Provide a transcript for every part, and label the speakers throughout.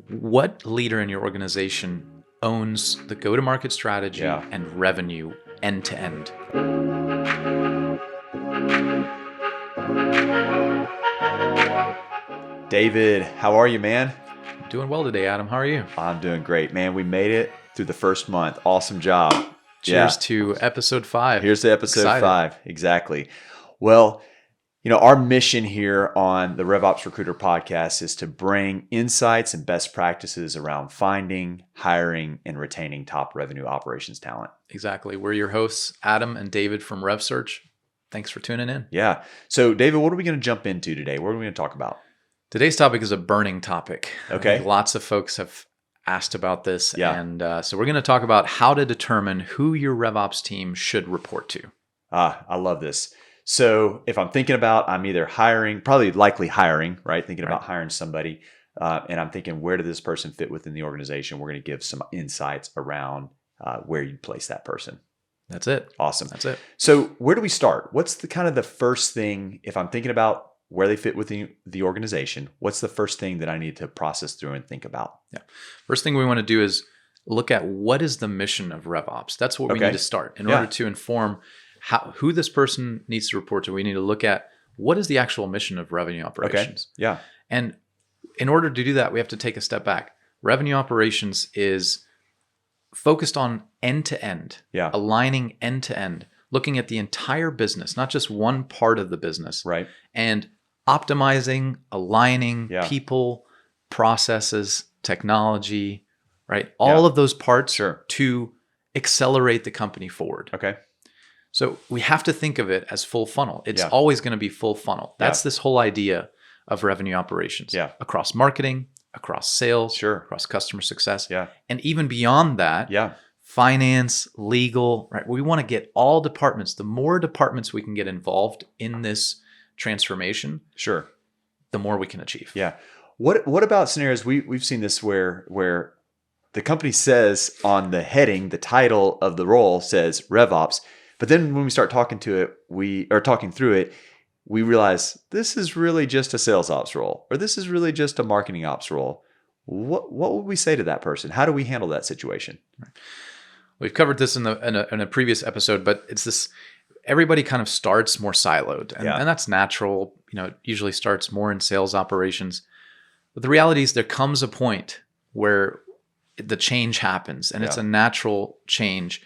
Speaker 1: What leader in your organization owns the go-to-market strategy and revenue end to end?
Speaker 2: David, how are you, man?
Speaker 1: Doing well today, Adam. How are you?
Speaker 2: I'm doing great, man. We made it through the first month. Awesome job.
Speaker 1: Cheers to episode 5.
Speaker 2: Here's to episode 5. Exactly. Well, our mission here on the RevOps Recruiter podcast is to bring insights and best practices around finding, hiring, and retaining top revenue operations talent.
Speaker 1: Exactly. We're your hosts, Adam and David from RevSearch. Thanks for tuning in.
Speaker 2: Yeah. So, David, what are we going to jump into today? What are we going to talk about?
Speaker 1: Today's topic is a burning topic.
Speaker 2: Okay.
Speaker 1: Lots of folks have asked about this.
Speaker 2: Yeah.
Speaker 1: And so we're going to talk about how to determine who your RevOps team should report to.
Speaker 2: I love this. So if I'm thinking about, I'm either hiring, likely hiring, right? Thinking about hiring somebody, and I'm thinking, where did this person fit within the organization? We're going to give some insights around where you place that person.
Speaker 1: That's it.
Speaker 2: Awesome.
Speaker 1: That's it.
Speaker 2: So where do we start? What's the first thing, if I'm thinking about where they fit within the organization, what's the first thing that I need to process through and think about?
Speaker 1: Yeah. First thing we want to do is look at what is the mission of RevOps. That's what we need to start. In order to inform who this person needs to report to, we need to look at what is the actual mission of revenue operations.
Speaker 2: Okay. Yeah.
Speaker 1: And in order to do that, we have to take a step back. Revenue operations is focused on end-to-end, aligning end-to-end, looking at the entire business, not just one part of the business.
Speaker 2: Right.
Speaker 1: And optimizing, aligning people, processes, technology, right? All of those parts to accelerate the company forward.
Speaker 2: Okay.
Speaker 1: So we have to think of it as full funnel. It's always going to be full funnel. That's this whole idea of revenue operations across marketing, across sales, across customer success. And even beyond that, finance, legal, right? We want to get all departments. The more departments we can get involved in this transformation, the more we can achieve.
Speaker 2: Yeah. What about scenarios? We've seen this where the company says on the heading, the title of the role says RevOps. But then when we start talking through it, we realize this is really just a sales ops role, or this is really just a marketing ops role. What would we say to that person? How do we handle that situation?
Speaker 1: We've covered this in a previous episode, but it's this: everybody kind of starts more siloed, and that's natural. It usually starts more in sales operations. But the reality is there comes a point where the change happens, and it's a natural change.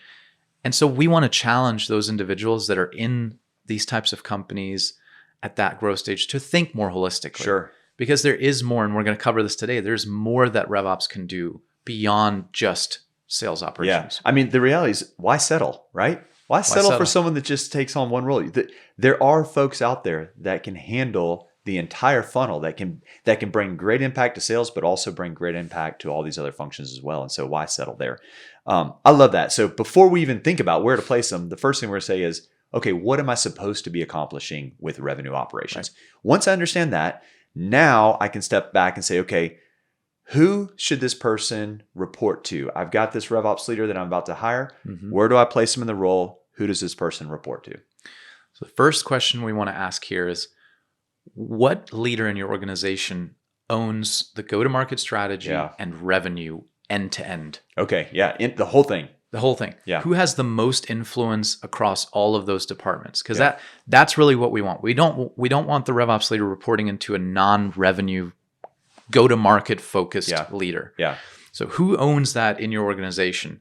Speaker 1: And so we want to challenge those individuals that are in these types of companies at that growth stage to think more holistically. Because there is more, and we're going to cover this today. There's more that RevOps can do beyond just sales operations.
Speaker 2: I mean, the reality is, why settle, right? Why settle for someone that just takes on one role? There are folks out there that can handle the entire funnel, that can bring great impact to sales, but also bring great impact to all these other functions as well. And so why settle there? I love that. So before we even think about where to place them, the first thing we're going to say is, okay, what am I supposed to be accomplishing with revenue operations? Once I understand that, now I can step back and say, okay, who should this person report to? I've got this RevOps leader that I'm about to hire. Where do I place them in the role? Who does this person report to?
Speaker 1: So the first question we want to ask here is, what leader in your organization owns the go-to-market strategy and revenue end to end?
Speaker 2: Okay, the whole thing.
Speaker 1: The whole thing. Yeah. Who has the most influence across all of those departments? Because that's really what we want. We don't want the RevOps leader reporting into a non-revenue go-to-market focused leader. Yeah. So who owns that in your organization?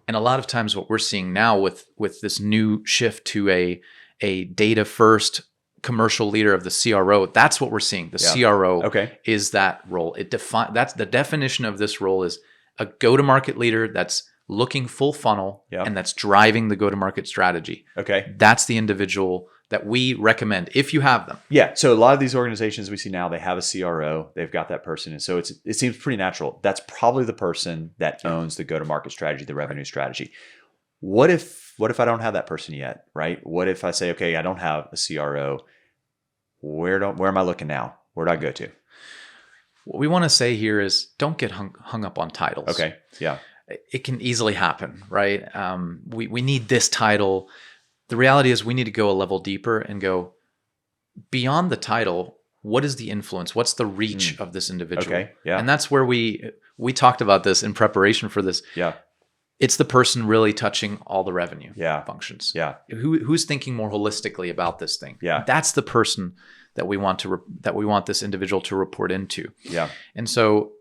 Speaker 1: And a lot of times what we're seeing now with this new shift to a data first commercial leader of the CRO, that's what we're seeing. The CRO is that role. That's the definition of this role, is a go-to-market leader that's looking full funnel and that's driving the go-to-market strategy. Okay. That's the individual that we recommend if you have them.
Speaker 2: Yeah. So a lot of these organizations we see now, they have a CRO, they've got that person. And so it seems pretty natural. That's probably the person that owns the go-to-market strategy, the revenue strategy. What if I don't have that person yet, right? What if I say, okay, I don't have a CRO. Where am I looking now? Where do I go to?
Speaker 1: What we want to say here is, don't get hung up on titles.
Speaker 2: Okay. Yeah.
Speaker 1: It can easily happen, right? We need this title. The reality is we need to go a level deeper and go beyond the title. what is the influence? What's the reach of this individual?
Speaker 2: Okay. Yeah.
Speaker 1: And that's where we talked about this in preparation for this.
Speaker 2: Yeah.
Speaker 1: It's the person really touching all the revenue functions.
Speaker 2: Yeah.
Speaker 1: Who's thinking more holistically about this thing?
Speaker 2: Yeah.
Speaker 1: That's the person that we want this individual to report into.
Speaker 2: Yeah.
Speaker 1: And so,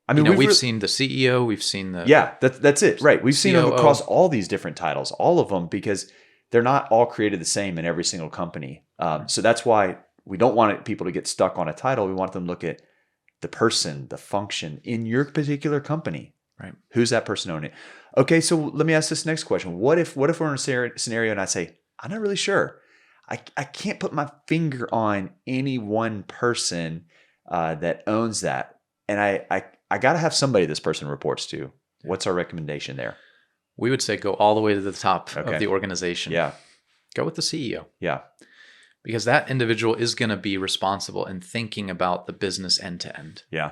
Speaker 2: I mean,
Speaker 1: we've seen the CEO, we've seen the
Speaker 2: that's it, right? We've seen them
Speaker 1: COO.
Speaker 2: across all these different titles, all of them, because they're not all created the same in every single company. So that's why we don't want people to get stuck on a title. We want them to look at the person, the function in your particular company.
Speaker 1: Right?
Speaker 2: Who's that person owning it? Okay, so let me ask this next question. What if we're in a scenario and I say, I'm not really sure. I can't put my finger on any one person that owns that. And I got to have somebody this person reports to. What's our recommendation there?
Speaker 1: We would say go all the way to the top of the organization.
Speaker 2: Yeah.
Speaker 1: Go with the CEO.
Speaker 2: Yeah.
Speaker 1: Because that individual is going to be responsible in thinking about the business end to end.
Speaker 2: Yeah.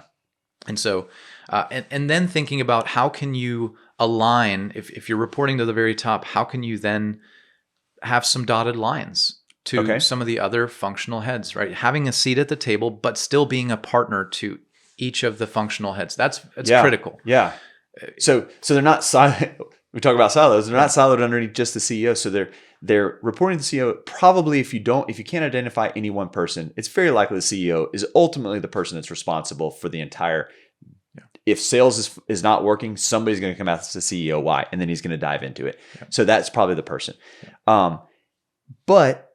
Speaker 1: And so, and then thinking about how can you align, if you're reporting to the very top, how can you then have some dotted lines to some of the other functional heads, right? Having a seat at the table, but still being a partner to each of the functional heads. That's critical.
Speaker 2: Yeah. So they're not siloed. We talk about silos. They're not siloed underneath just the CEO. So they're reporting to the CEO. Probably if you can't identify any one person, it's very likely the CEO is ultimately the person that's responsible for the entire. If sales is not working, somebody's going to come out as the CEO. Why? And then he's going to dive into it. Yeah. So that's probably the person. Yeah. But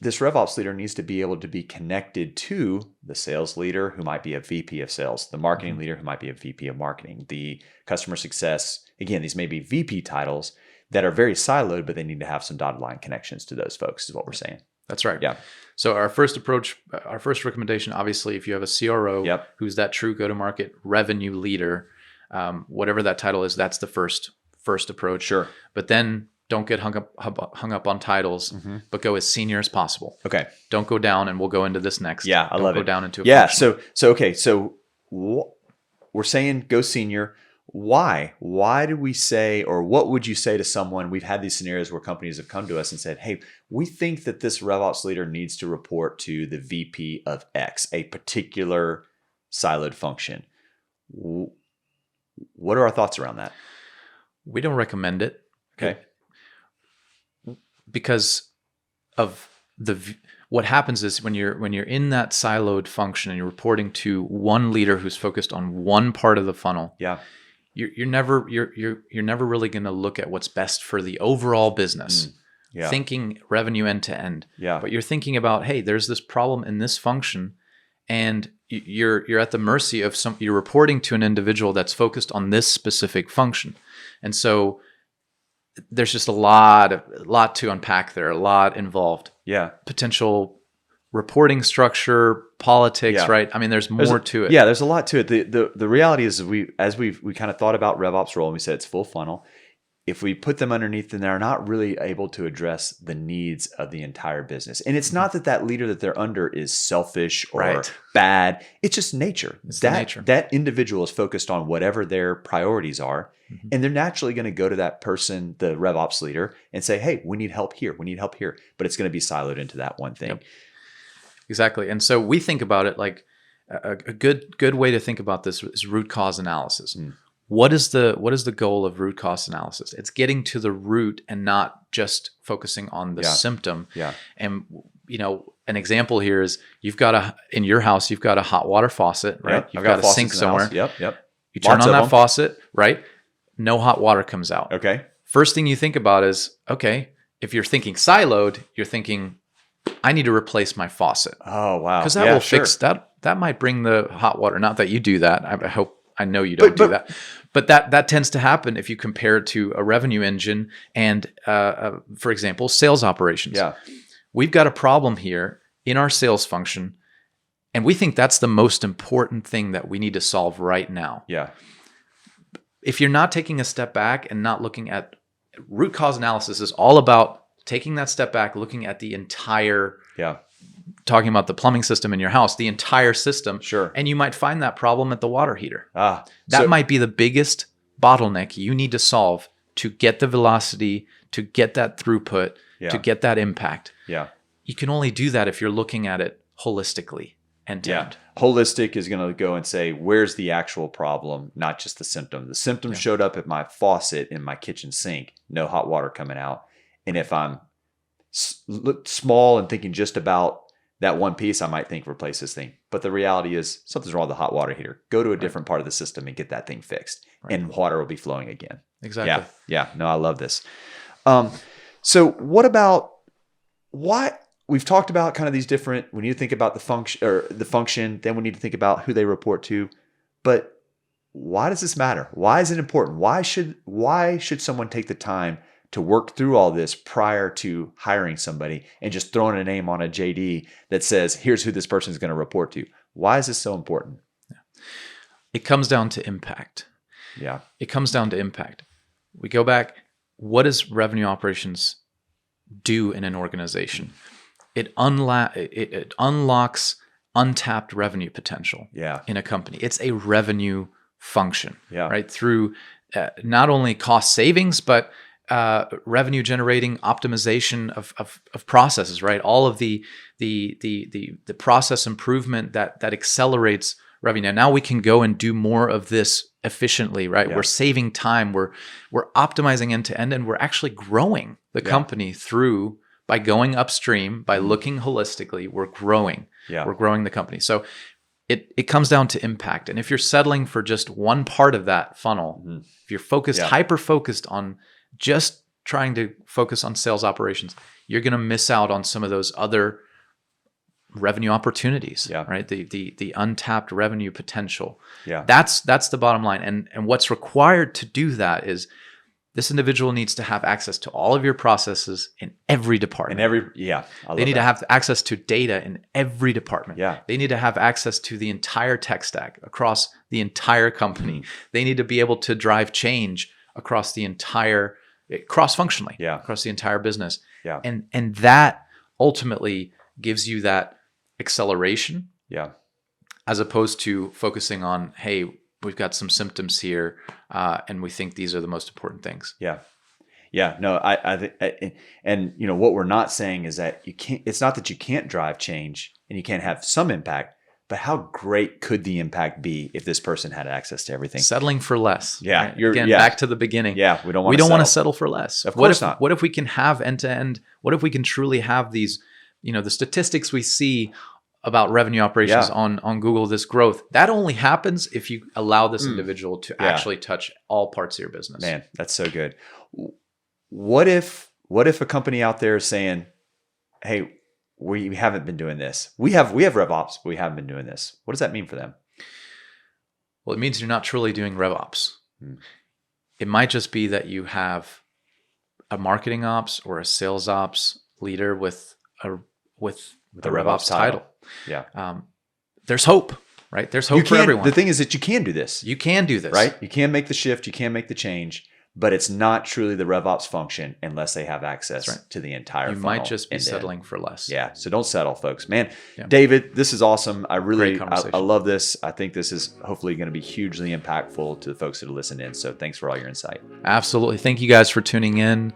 Speaker 2: this RevOps leader needs to be able to be connected to the sales leader who might be a VP of sales, the marketing leader who might be a VP of marketing, the customer success. Again, these may be VP titles that are very siloed, but they need to have some dotted line connections to those folks is what we're saying.
Speaker 1: That's right.
Speaker 2: Yeah.
Speaker 1: So our first recommendation, obviously, if you have a CRO who's that true go-to-market revenue leader, whatever that title is, that's the first approach. Sure. But then don't get hung up on titles, but go as senior as possible. Okay. Don't go down, and we'll go into this next.
Speaker 2: Yeah, I love it.
Speaker 1: Don't go down into
Speaker 2: a function. So we're saying go senior. Why? Why do we say, or what would you say to someone? We've had these scenarios where companies have come to us and said, hey, we think that this RevOps leader needs to report to the VP of X, a particular siloed function. What are our thoughts around that?
Speaker 1: We don't recommend it.
Speaker 2: Okay.
Speaker 1: Because of what happens is when you're in that siloed function and you're reporting to one leader who's focused on one part of the funnel. Yeah. You're never really going to look at what's best for the overall business. Yeah. Thinking revenue end to end. Yeah. But you're thinking about, hey, there's this problem in this function, and you're at the mercy of you're reporting to an individual that's focused on this specific function. And so there's just a lot to unpack there, a lot involved. Yeah. Potential reporting structure, politics, right? I mean, there's more to it.
Speaker 2: Yeah, there's a lot to it. The reality is we kind of thought about RevOps role and we said it's full funnel. If we put them underneath, then they're not really able to address the needs of the entire business. And it's not that leader that they're under is selfish or bad. It's just nature. It's nature. That individual is focused on whatever their priorities are. Mm-hmm. And they're naturally going to go to that person, the RevOps leader, and say, hey, we need help here. We need help here. But it's going to be siloed into that one thing. Yep.
Speaker 1: Exactly. And so we think about it like a good way to think about this is root cause analysis. Mm. What is the goal of root cause analysis? It's getting to the root and not just focusing on the symptom. Yeah. And an example here is in your house you've got a hot water faucet, right?
Speaker 2: Yep.
Speaker 1: You've got a sink somewhere.
Speaker 2: Yep.
Speaker 1: You turn on that faucet, right? No hot water comes out.
Speaker 2: Okay.
Speaker 1: First thing you think about is, okay, if you're thinking siloed, you're thinking, I need to replace my faucet.
Speaker 2: Oh, wow.
Speaker 1: Because that will fix that. That might bring the hot water. Not that you do that. I know you don't do that. But that tends to happen if you compare it to a revenue engine and, for example, sales operations. Yeah. We've got a problem here in our sales function, and we think that's the most important thing that we need to solve right now. Yeah. If you're not taking a step back and not looking at root cause analysis is all about taking that step back, looking at the entire, talking about the plumbing system in your house, the entire system. Sure. And you might find that problem at the water heater. That might be the biggest bottleneck you need to solve to get the velocity, to get that throughput, to get that impact. Yeah. You can only do that if you're looking at it holistically. end to
Speaker 2: Yeah.
Speaker 1: end.
Speaker 2: Holistic is going to go and say, where's the actual problem, not just the symptom. The symptom showed up at my faucet in my kitchen sink, no hot water coming out. And if I'm small and thinking just about that one piece, I might think replace this thing. But the reality is something's wrong with the hot water heater. Go to a different part of the system and get that thing fixed. And water will be flowing again.
Speaker 1: Exactly.
Speaker 2: Yeah. No, I love this. So what about why we've talked about kind of these different, we need to think about the function, then we need to think about who they report to. But why does this matter? Why is it important? Why should someone take the time to work through all this prior to hiring somebody and just throwing a name on a JD that says, here's who this person is going to report to? Why is this so important?
Speaker 1: It comes down to impact.
Speaker 2: Yeah.
Speaker 1: It comes down to impact. We go back, what does revenue operations do in an organization? It unlocks untapped revenue potential in a company. It's a revenue function, right? Through not only cost savings, but revenue generating optimization of processes, right? All of the process improvement that accelerates revenue. Now we can go and do more of this efficiently, right? We're saving time. We're optimizing end to end, and we're actually growing the company by going upstream, by looking holistically. We're growing. We're growing the company. So it comes down to impact. And if you're settling for just one part of that funnel, if you're focused, hyper focused on just trying to focus on sales operations, you're going to miss out on some of those other revenue opportunities, right? The untapped revenue potential. That's the bottom line. And what's required to do that is this individual needs to have access to all of your processes in every department. They need to have access to data in every department. They need to have access to the entire tech stack across the entire company. They need to be able to drive change across the entire, cross-functionally, across the entire business. And that ultimately gives you that acceleration, as opposed to focusing on, hey, we've got some symptoms here, and we think these are the most important things.
Speaker 2: No, I think, and you know what we're not saying is that you can't. It's not that you can't drive change and you can't have some impact, but how great could the impact be if this person had access to everything?
Speaker 1: Settling for less.
Speaker 2: Right?
Speaker 1: Again, back to the beginning.
Speaker 2: We don't want to
Speaker 1: settle for less.
Speaker 2: Of course not.
Speaker 1: What if we can have end to end? What if we can truly have these? The statistics we see about revenue operations on Google, this growth, that only happens if you allow this individual to actually touch all parts of your business.
Speaker 2: Man, that's so good. What if a company out there is saying, hey, we haven't been doing this. We have RevOps, but we haven't been doing this. What does that mean for them?
Speaker 1: Well, it means you're not truly doing RevOps. It might just be that you have a marketing ops or a sales ops leader with the RevOps title. There's hope, right? There's hope for everyone.
Speaker 2: The thing is that you can do this.
Speaker 1: You can do this.
Speaker 2: Right? You can make the shift. You can make the change, but it's not truly the RevOps function unless they have access to the entire funnel.
Speaker 1: You might just be settling for less.
Speaker 2: So don't settle, folks. Man, David, this is awesome. I love this. I think this is hopefully going to be hugely impactful to the folks that are listening in. So thanks for all your insight.
Speaker 1: Absolutely. Thank you guys for tuning in.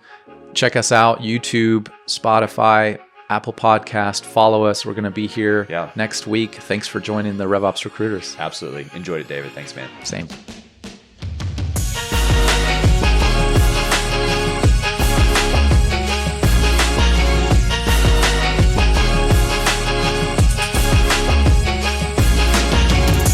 Speaker 1: Check us out, YouTube, Spotify, Apple Podcast. Follow us. We're going to be here next week. Thanks for joining the RevOps Recruiters.
Speaker 2: Absolutely. Enjoyed it, David. Thanks, man.
Speaker 1: Same.